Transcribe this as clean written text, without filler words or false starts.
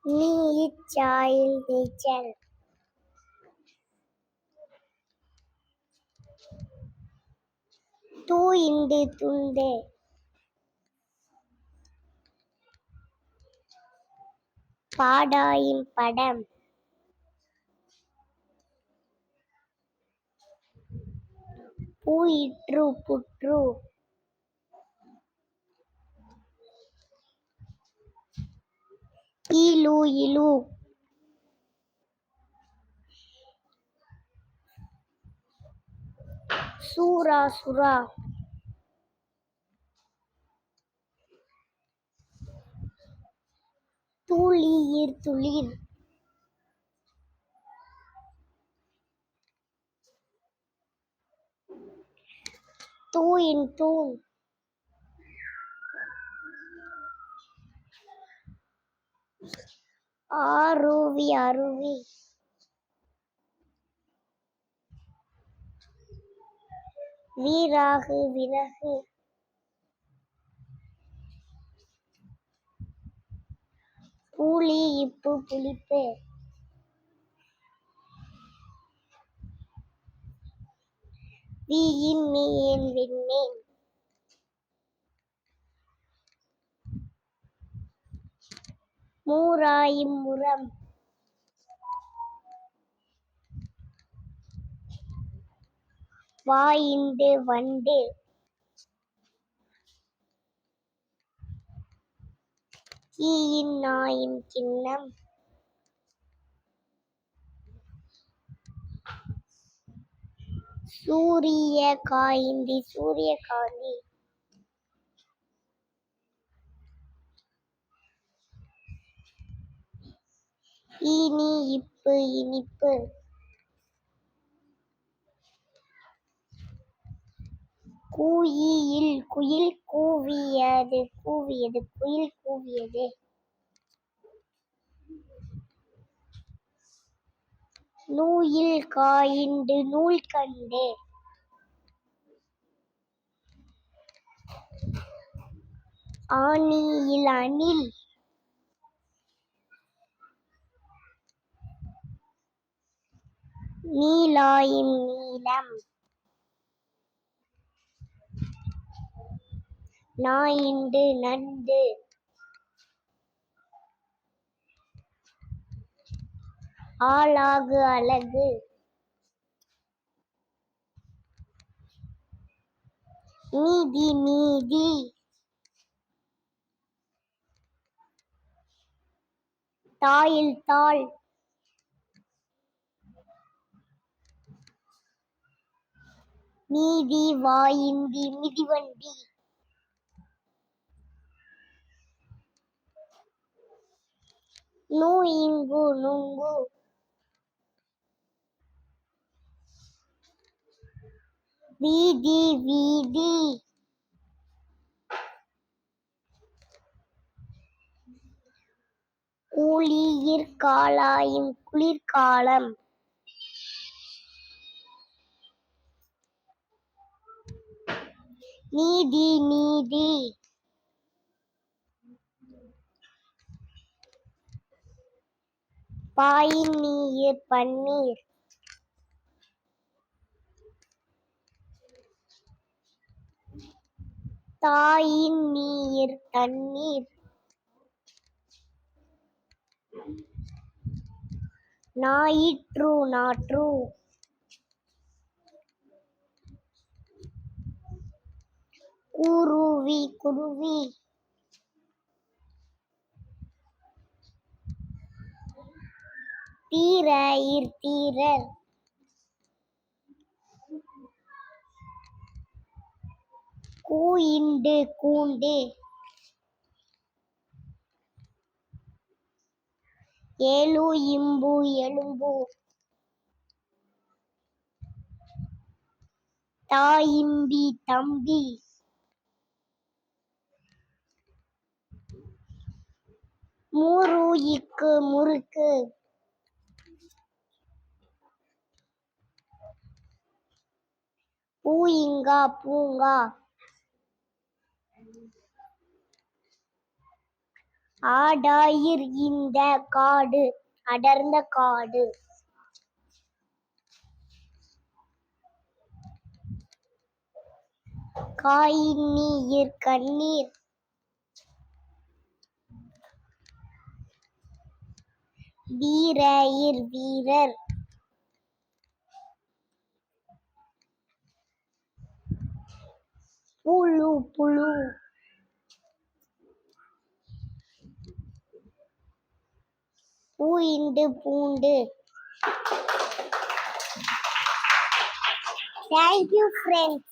நீயிச்சாயில் நீச்சல். தூஇண்டு துண்டு. பாடாயின் படம். பூயிற்று புற்று. ஈலு இலு. சூரா சுறா. தூளியிர் துளிர். தூயின் தூண். ஆருவி அருவி. வீராகு விறகு. பூளி இப்பு புளிப்பு. வீயின் மீயேன் விண்மீன். மூராயும் முரம். வாயிண்டு வண்டு. கீயின் நாயின் கிண்ணம். சூரிய காய்ந்தி சூரியகாந்தி. ஈனி இப்பு இனிப்பு. கூயியில் குயில் கூவியது கூவியது குயில் கூவியது. நூயில் காயிண்டு நூல் கண்டு. ஆனியில் அணில். நீலாயின் நீலம். நாயிண்டு நண்டு. ஆளாகு அலகு. மீதி மீதி. தாயில் தாள். மீதி வாயிந்தி மிதிவண்டி. நூஇங்கு நுங்கு. வீதி வீதி. ஊழியிற் காலாயும் குளிர்காலம். நீதி நீதி. பாயின் நீயிர் பன்னீர். தாயின் நீயிர் தண்ணீர். ஞாயிற்று நாற்று. குருவி குருவி. தீரயிர் தீரர். கூயிண்டு கூண்டு. ஏலு இம்பு எலும்பு. தாயிம்பி தம்பி. மூருயிக்கு முறுக்கு. பூயிங்கா பூங்கா. ஆடாயிர் இந்த காடு அடர்ந்த காடு. காயின்னீர் கண்ணீர் வீரயிர் வீரர். புழு புழு பூண்டு பூண்டு. Thank you, friends.